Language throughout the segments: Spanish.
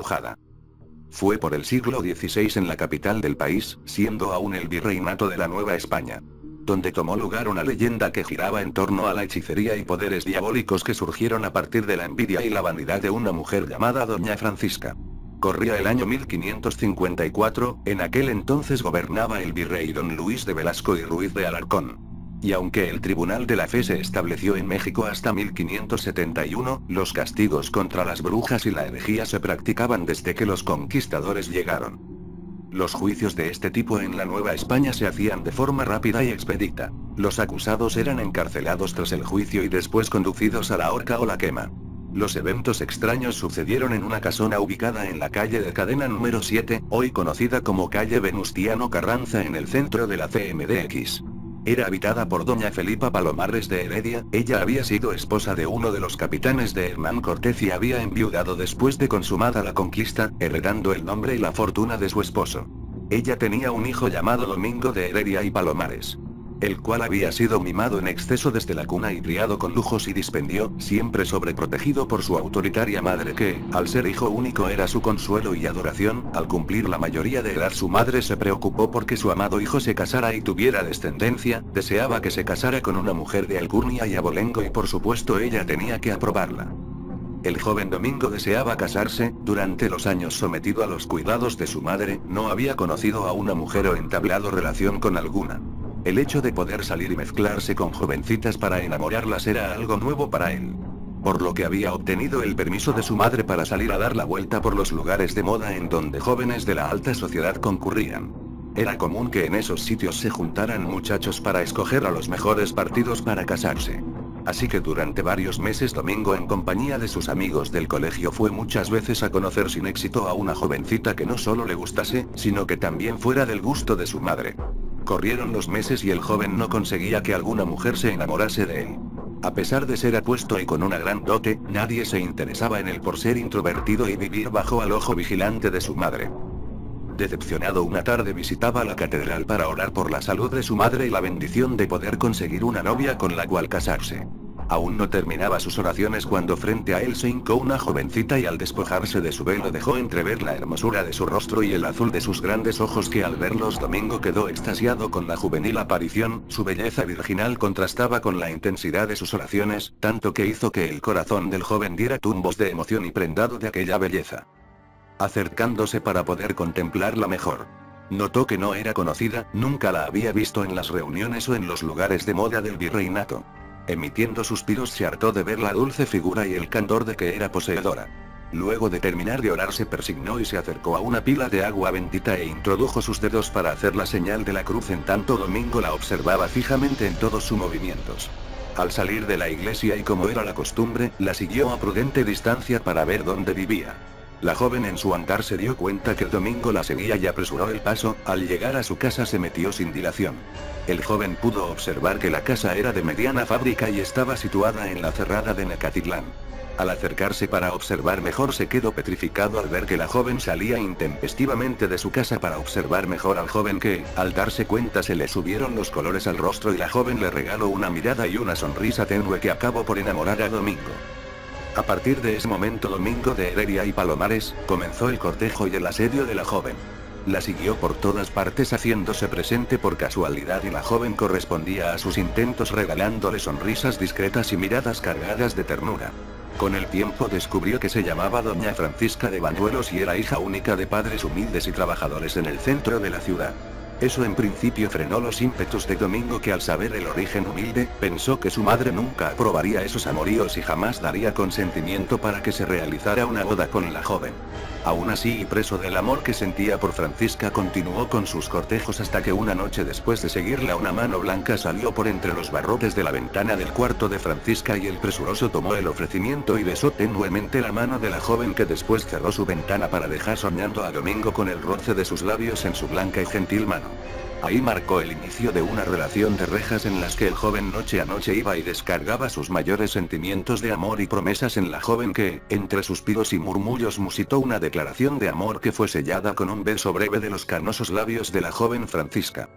embrujada. Fue por el siglo XVI en la capital del país, siendo aún el virreinato de la Nueva España, donde tomó lugar una leyenda que giraba en torno a la hechicería y poderes diabólicos que surgieron a partir de la envidia y la vanidad de una mujer llamada Doña Francisca. Corría el año 1554, en aquel entonces gobernaba el virrey don Luis de Velasco y Ruiz de Alarcón. Y aunque el Tribunal de la Fe se estableció en México hasta 1571, los castigos contra las brujas y la herejía se practicaban desde que los conquistadores llegaron. Los juicios de este tipo en la Nueva España se hacían de forma rápida y expedita. Los acusados eran encarcelados tras el juicio y después conducidos a la horca o la quema. Los eventos extraños sucedieron en una casona ubicada en la calle de Cadena número 7, hoy conocida como calle Venustiano Carranza en el centro de la CMDX. Era habitada por doña Felipa Palomares de Heredia. Ella había sido esposa de uno de los capitanes de Hernán Cortés y había enviudado después de consumada la conquista, heredando el nombre y la fortuna de su esposo. Ella tenía un hijo llamado Domingo de Heredia y Palomares, el cual había sido mimado en exceso desde la cuna y criado con lujos y dispendio, siempre sobreprotegido por su autoritaria madre que, al ser hijo único era su consuelo y adoración. Al cumplir la mayoría de edad su madre se preocupó porque su amado hijo se casara y tuviera descendencia, deseaba que se casara con una mujer de alcurnia y abolengo y por supuesto ella tenía que aprobarla. El joven Domingo deseaba casarse. Durante los años sometido a los cuidados de su madre, no había conocido a una mujer o entablado relación con alguna. El hecho de poder salir y mezclarse con jovencitas para enamorarlas era algo nuevo para él. Por lo que había obtenido el permiso de su madre para salir a dar la vuelta por los lugares de moda en donde jóvenes de la alta sociedad concurrían. Era común que en esos sitios se juntaran muchachos para escoger a los mejores partidos para casarse. Así que durante varios meses Domingo en compañía de sus amigos del colegio fue muchas veces a conocer sin éxito a una jovencita que no solo le gustase, sino que también fuera del gusto de su madre. Corrieron los meses y el joven no conseguía que alguna mujer se enamorase de él. A pesar de ser apuesto y con una gran dote, nadie se interesaba en él por ser introvertido y vivir bajo el ojo vigilante de su madre. Decepcionado, una tarde visitaba la catedral para orar por la salud de su madre y la bendición de poder conseguir una novia con la cual casarse. Aún no terminaba sus oraciones cuando frente a él se hincó una jovencita y al despojarse de su velo dejó entrever la hermosura de su rostro y el azul de sus grandes ojos que al verlos Domingo quedó extasiado con la juvenil aparición. Su belleza virginal contrastaba con la intensidad de sus oraciones, tanto que hizo que el corazón del joven diera tumbos de emoción y prendado de aquella belleza. Acercándose para poder contemplarla mejor, notó que no era conocida, nunca la había visto en las reuniones o en los lugares de moda del virreinato. Emitiendo suspiros se hartó de ver la dulce figura y el candor de que era poseedora. Luego de terminar de orar se persignó y se acercó a una pila de agua bendita e introdujo sus dedos para hacer la señal de la cruz. En tanto Domingo la observaba fijamente en todos sus movimientos. Al salir de la iglesia y como era la costumbre, la siguió a prudente distancia para ver dónde vivía. La joven en su andar se dio cuenta que Domingo la seguía y apresuró el paso. Al llegar a su casa se metió sin dilación. El joven pudo observar que la casa era de mediana fábrica y estaba situada en la cerrada de Necatitlán. Al acercarse para observar mejor se quedó petrificado al ver que la joven salía intempestivamente de su casa para observar mejor al joven que, al darse cuenta se le subieron los colores al rostro y la joven le regaló una mirada y una sonrisa tenue que acabó por enamorar a Domingo. A partir de ese momento Domingo de Heredia y Palomares, comenzó el cortejo y el asedio de la joven. La siguió por todas partes haciéndose presente por casualidad y la joven correspondía a sus intentos regalándole sonrisas discretas y miradas cargadas de ternura. Con el tiempo descubrió que se llamaba Doña Francisca de Bañuelos y era hija única de padres humildes y trabajadores en el centro de la ciudad. Eso en principio frenó los ímpetus de Domingo que al saber el origen humilde, pensó que su madre nunca aprobaría esos amoríos y jamás daría consentimiento para que se realizara una boda con la joven. Aún así y preso del amor que sentía por Francisca continuó con sus cortejos hasta que una noche después de seguirla una mano blanca salió por entre los barrotes de la ventana del cuarto de Francisca y el presuroso tomó el ofrecimiento y besó tenuemente la mano de la joven que después cerró su ventana para dejar soñando a Domingo con el roce de sus labios en su blanca y gentil mano. Ahí marcó el inicio de una relación de rejas en las que el joven noche a noche iba y descargaba sus mayores sentimientos de amor y promesas en la joven que, entre suspiros y murmullos musitó una declaración de amor que fue sellada con un beso breve de los carnosos labios de la joven Francisca.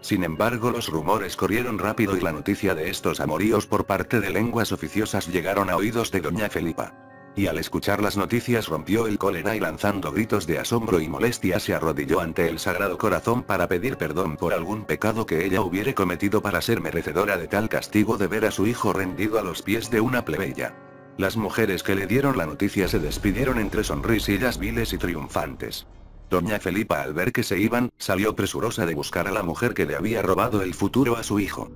Sin embargo los rumores corrieron rápido y la noticia de estos amoríos por parte de lenguas oficiosas llegaron a oídos de doña Felipa. Y al escuchar las noticias rompió el cólera y lanzando gritos de asombro y molestia se arrodilló ante el Sagrado Corazón para pedir perdón por algún pecado que ella hubiera cometido para ser merecedora de tal castigo de ver a su hijo rendido a los pies de una plebeya. Las mujeres que le dieron la noticia se despidieron entre sonrisillas viles y triunfantes. Doña Felipa, al ver que se iban, salió presurosa de buscar a la mujer que le había robado el futuro a su hijo.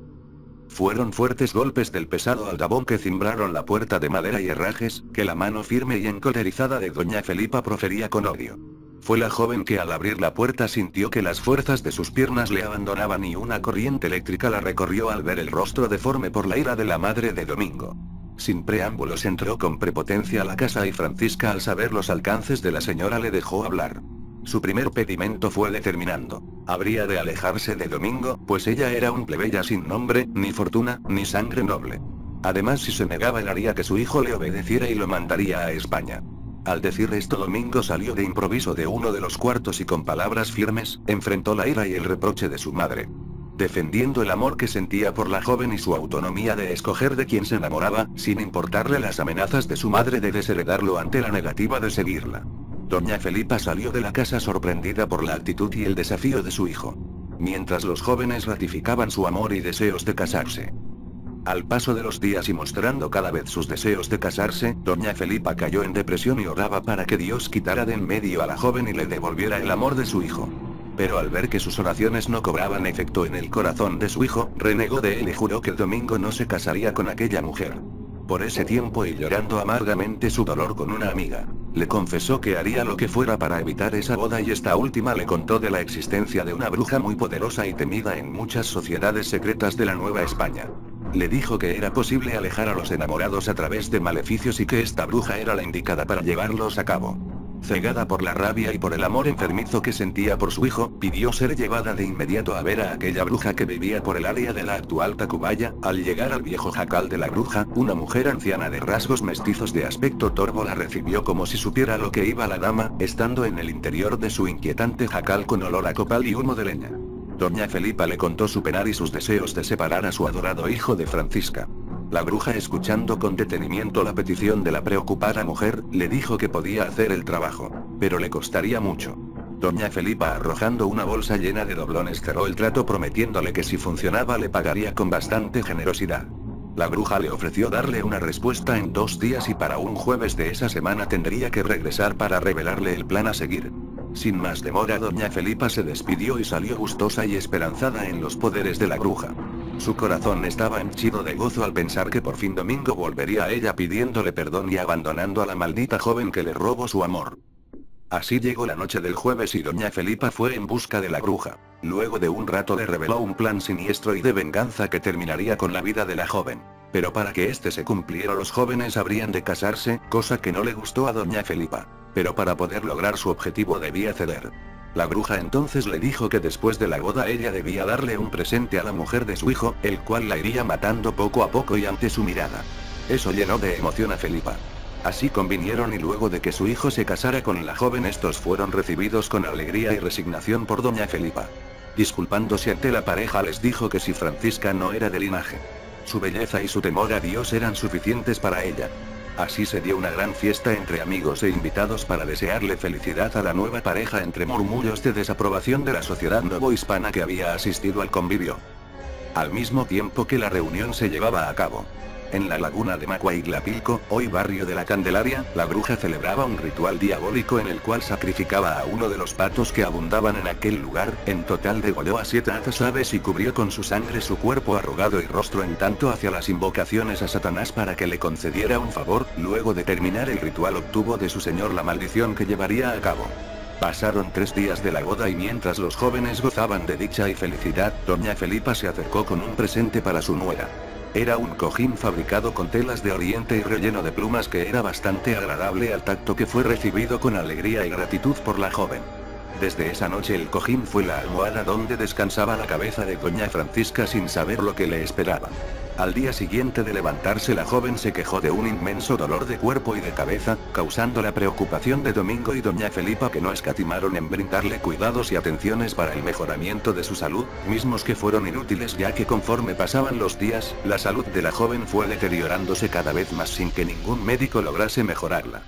Fueron fuertes golpes del pesado aldabón que cimbraron la puerta de madera y herrajes, que la mano firme y encolerizada de doña Felipa profería con odio. Fue la joven que al abrir la puerta sintió que las fuerzas de sus piernas le abandonaban y una corriente eléctrica la recorrió al ver el rostro deforme por la ira de la madre de Domingo. Sin preámbulos entró con prepotencia a la casa y Francisca, al saber los alcances de la señora, le dejó hablar. Su primer pedimento fue determinando. Habría de alejarse de Domingo, pues ella era un plebeya sin nombre, ni fortuna, ni sangre noble. Además, si se negaba, él haría que su hijo le obedeciera y lo mandaría a España. Al decir esto, Domingo salió de improviso de uno de los cuartos y con palabras firmes, enfrentó la ira y el reproche de su madre. Defendiendo el amor que sentía por la joven y su autonomía de escoger de quién se enamoraba, sin importarle las amenazas de su madre de desheredarlo ante la negativa de seguirla. Doña Felipa salió de la casa sorprendida por la actitud y el desafío de su hijo. Mientras los jóvenes ratificaban su amor y deseos de casarse. Al paso de los días y mostrando cada vez sus deseos de casarse, doña Felipa cayó en depresión y oraba para que Dios quitara de en medio a la joven y le devolviera el amor de su hijo. Pero al ver que sus oraciones no cobraban efecto en el corazón de su hijo, renegó de él y juró que Domingo no se casaría con aquella mujer. Por ese tiempo, y llorando amargamente su dolor con una amiga, le confesó que haría lo que fuera para evitar esa boda, y esta última le contó de la existencia de una bruja muy poderosa y temida en muchas sociedades secretas de la Nueva España. Le dijo que era posible alejar a los enamorados a través de maleficios y que esta bruja era la indicada para llevarlos a cabo. Cegada por la rabia y por el amor enfermizo que sentía por su hijo, pidió ser llevada de inmediato a ver a aquella bruja que vivía por el área de la actual Tacubaya. Al llegar al viejo jacal de la bruja, una mujer anciana de rasgos mestizos de aspecto torvo la recibió como si supiera lo que iba la dama, estando en el interior de su inquietante jacal con olor a copal y humo de leña. Doña Felipa le contó su penar y sus deseos de separar a su adorado hijo de Francisca. La bruja, escuchando con detenimiento la petición de la preocupada mujer, le dijo que podía hacer el trabajo, pero le costaría mucho. Doña Felipa, arrojando una bolsa llena de doblones, cerró el trato prometiéndole que si funcionaba le pagaría con bastante generosidad. La bruja le ofreció darle una respuesta en 2 días y para un jueves de esa semana tendría que regresar para revelarle el plan a seguir. Sin más demora, doña Felipa se despidió y salió gustosa y esperanzada en los poderes de la bruja. Su corazón estaba henchido de gozo al pensar que por fin Domingo volvería a ella pidiéndole perdón y abandonando a la maldita joven que le robó su amor. Así llegó la noche del jueves y doña Felipa fue en busca de la bruja. Luego de un rato le reveló un plan siniestro y de venganza que terminaría con la vida de la joven. Pero para que este se cumpliera, los jóvenes habrían de casarse, cosa que no le gustó a doña Felipa. Pero para poder lograr su objetivo debía ceder. La bruja entonces le dijo que después de la boda ella debía darle un presente a la mujer de su hijo, el cual la iría matando poco a poco y ante su mirada. Eso llenó de emoción a Felipa. Así convinieron y luego de que su hijo se casara con la joven, estos fueron recibidos con alegría y resignación por doña Felipa. Disculpándose ante la pareja, les dijo que si Francisca no era de linaje, su belleza y su temor a Dios eran suficientes para ella. Así se dio una gran fiesta entre amigos e invitados para desearle felicidad a la nueva pareja entre murmullos de desaprobación de la sociedad novohispana que había asistido al convivio. Al mismo tiempo que la reunión se llevaba a cabo, en la laguna de Macuaiglapilco, hoy barrio de la Candelaria, la bruja celebraba un ritual diabólico en el cual sacrificaba a uno de los patos que abundaban en aquel lugar. En total degolló a 7 aves y cubrió con su sangre su cuerpo arrugado y rostro, en tanto hacía las invocaciones a Satanás para que le concediera un favor. Luego de terminar el ritual obtuvo de su señor la maldición que llevaría a cabo. Pasaron 3 días de la boda y mientras los jóvenes gozaban de dicha y felicidad, doña Felipa se acercó con un presente para su nuera. Era un cojín fabricado con telas de oriente y relleno de plumas que era bastante agradable al tacto, que fue recibido con alegría y gratitud por la joven. Desde esa noche el cojín fue la almohada donde descansaba la cabeza de doña Francisca sin saber lo que le esperaba. Al día siguiente de levantarse la joven se quejó de un inmenso dolor de cuerpo y de cabeza, causando la preocupación de Domingo y doña Felipa, que no escatimaron en brindarle cuidados y atenciones para el mejoramiento de su salud, mismos que fueron inútiles ya que conforme pasaban los días, la salud de la joven fue deteriorándose cada vez más sin que ningún médico lograse mejorarla.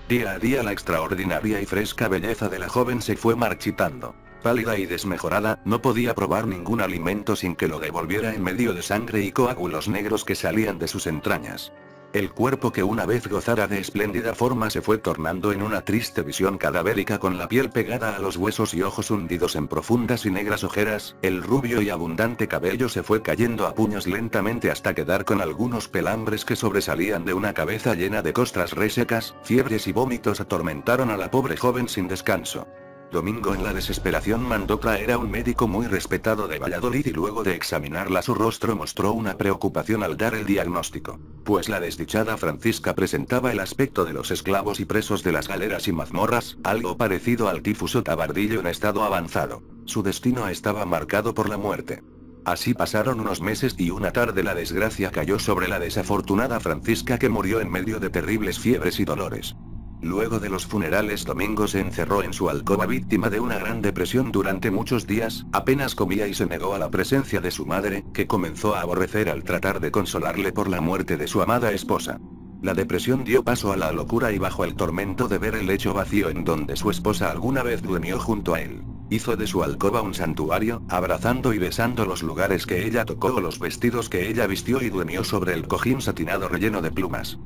Día a día la extraordinaria y fresca belleza de la joven se fue marchitando. Pálida y desmejorada, no podía probar ningún alimento sin que lo devolviera en medio de sangre y coágulos negros que salían de sus entrañas. El cuerpo que una vez gozara de espléndida forma se fue tornando en una triste visión cadavérica con la piel pegada a los huesos y ojos hundidos en profundas y negras ojeras, el rubio y abundante cabello se fue cayendo a puños lentamente hasta quedar con algunos pelambres que sobresalían de una cabeza llena de costras resecas, fiebres y vómitos atormentaron a la pobre joven sin descanso. Domingo en la desesperación mandó traer a un médico muy respetado de Valladolid y luego de examinarla su rostro mostró una preocupación al dar el diagnóstico, pues la desdichada Francisca presentaba el aspecto de los esclavos y presos de las galeras y mazmorras, algo parecido al tifus o tabardillo en estado avanzado. Su destino estaba marcado por la muerte. Así pasaron unos meses y una tarde la desgracia cayó sobre la desafortunada Francisca, que murió en medio de terribles fiebres y dolores. Luego de los funerales, Domingo se encerró en su alcoba víctima de una gran depresión durante muchos días, apenas comía y se negó a la presencia de su madre, que comenzó a aborrecer al tratar de consolarle por la muerte de su amada esposa. La depresión dio paso a la locura y bajo el tormento de ver el lecho vacío en donde su esposa alguna vez durmió junto a él, hizo de su alcoba un santuario, abrazando y besando los lugares que ella tocó o los vestidos que ella vistió y durmió sobre el cojín satinado relleno de plumas.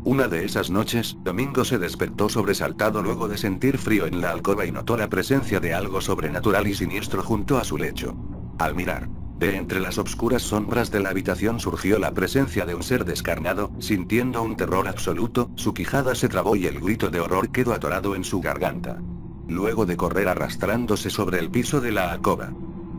Una de esas noches, Domingo se despertó sobresaltado luego de sentir frío en la alcoba y notó la presencia de algo sobrenatural y siniestro junto a su lecho. Al mirar, de entre las obscuras sombras de la habitación surgió la presencia de un ser descarnado. Sintiendo un terror absoluto, su quijada se trabó y el grito de horror quedó atorado en su garganta. Luego de correr arrastrándose sobre el piso de la alcoba,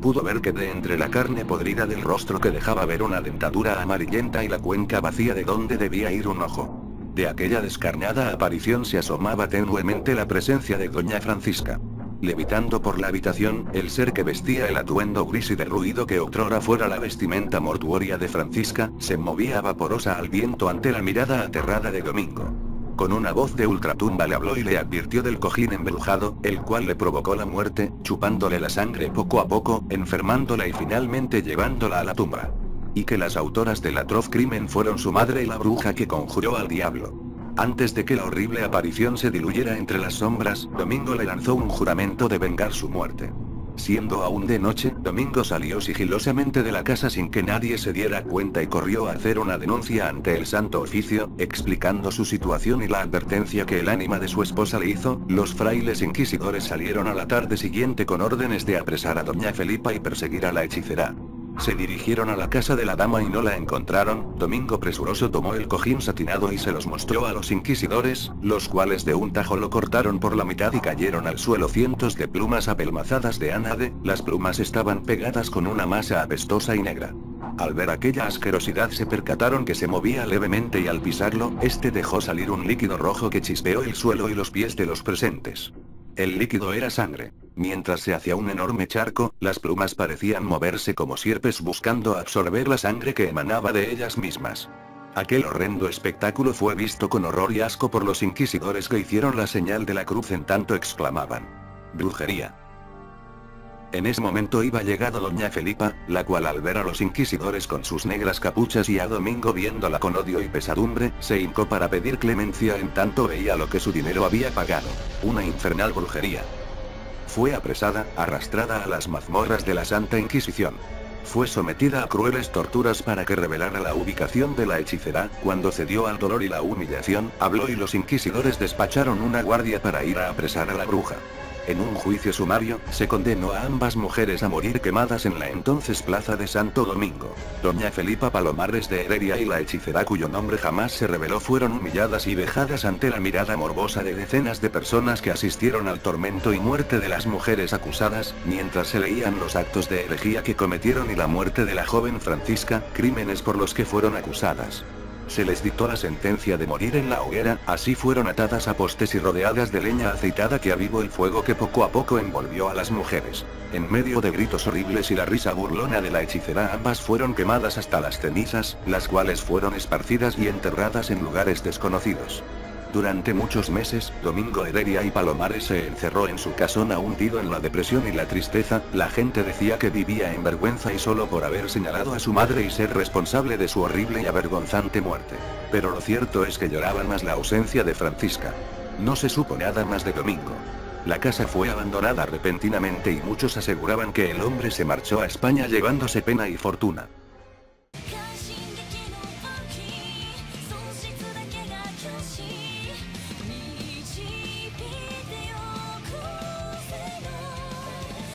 pudo ver que de entre la carne podrida del rostro que dejaba ver una dentadura amarillenta y la cuenca vacía de donde debía ir un ojo. De aquella descarnada aparición se asomaba tenuemente la presencia de doña Francisca. Levitando por la habitación, el ser que vestía el atuendo gris y derruido que otrora fuera la vestimenta mortuoria de Francisca, se movía vaporosa al viento ante la mirada aterrada de Domingo. Con una voz de ultratumba le habló y le advirtió del cojín embrujado, el cual le provocó la muerte, chupándole la sangre poco a poco, enfermándola y finalmente llevándola a la tumba. Y que las autoras del atroz crimen fueron su madre y la bruja que conjuró al diablo. Antes de que la horrible aparición se diluyera entre las sombras, Domingo le lanzó un juramento de vengar su muerte. Siendo aún de noche, Domingo salió sigilosamente de la casa sin que nadie se diera cuenta y corrió a hacer una denuncia ante el Santo Oficio, explicando su situación y la advertencia que el ánima de su esposa le hizo. Los frailes inquisidores salieron a la tarde siguiente con órdenes de apresar a doña Felipa y perseguir a la hechicera. Se dirigieron a la casa de la dama y no la encontraron. Domingo presuroso tomó el cojín satinado y se los mostró a los inquisidores, los cuales de un tajo lo cortaron por la mitad y cayeron al suelo cientos de plumas apelmazadas de ánade. Las plumas estaban pegadas con una masa apestosa y negra. Al ver aquella asquerosidad se percataron que se movía levemente y al pisarlo, este dejó salir un líquido rojo que chispeó el suelo y los pies de los presentes. El líquido era sangre. Mientras se hacía un enorme charco, las plumas parecían moverse como sierpes buscando absorber la sangre que emanaba de ellas mismas. Aquel horrendo espectáculo fue visto con horror y asco por los inquisidores, que hicieron la señal de la cruz en tanto exclamaban: ¡brujería! En ese momento iba llegada doña Felipa, la cual al ver a los inquisidores con sus negras capuchas y a Domingo viéndola con odio y pesadumbre, se hincó para pedir clemencia en tanto veía lo que su dinero había pagado: una infernal brujería. Fue apresada, arrastrada a las mazmorras de la Santa Inquisición. Fue sometida a crueles torturas para que revelara la ubicación de la hechicera. Cuando cedió al dolor y la humillación, habló y los inquisidores despacharon una guardia para ir a apresar a la bruja. En un juicio sumario, se condenó a ambas mujeres a morir quemadas en la entonces plaza de Santo Domingo. Doña Felipa Palomares de Heredia y la hechicera, cuyo nombre jamás se reveló, fueron humilladas y vejadas ante la mirada morbosa de decenas de personas que asistieron al tormento y muerte de las mujeres acusadas, mientras se leían los actos de herejía que cometieron y la muerte de la joven Francisca, crímenes por los que fueron acusadas. Se les dictó la sentencia de morir en la hoguera, así fueron atadas a postes y rodeadas de leña aceitada que avivó el fuego que poco a poco envolvió a las mujeres. En medio de gritos horribles y la risa burlona de la hechicera, ambas fueron quemadas hasta las cenizas, las cuales fueron esparcidas y enterradas en lugares desconocidos. Durante muchos meses, Domingo Heredia y Palomares se encerró en su casona hundido en la depresión y la tristeza. La gente decía que vivía en vergüenza y solo por haber señalado a su madre y ser responsable de su horrible y avergonzante muerte. Pero lo cierto es que lloraban más la ausencia de Francisca. No se supo nada más de Domingo. La casa fue abandonada repentinamente y muchos aseguraban que el hombre se marchó a España llevándose pena y fortuna.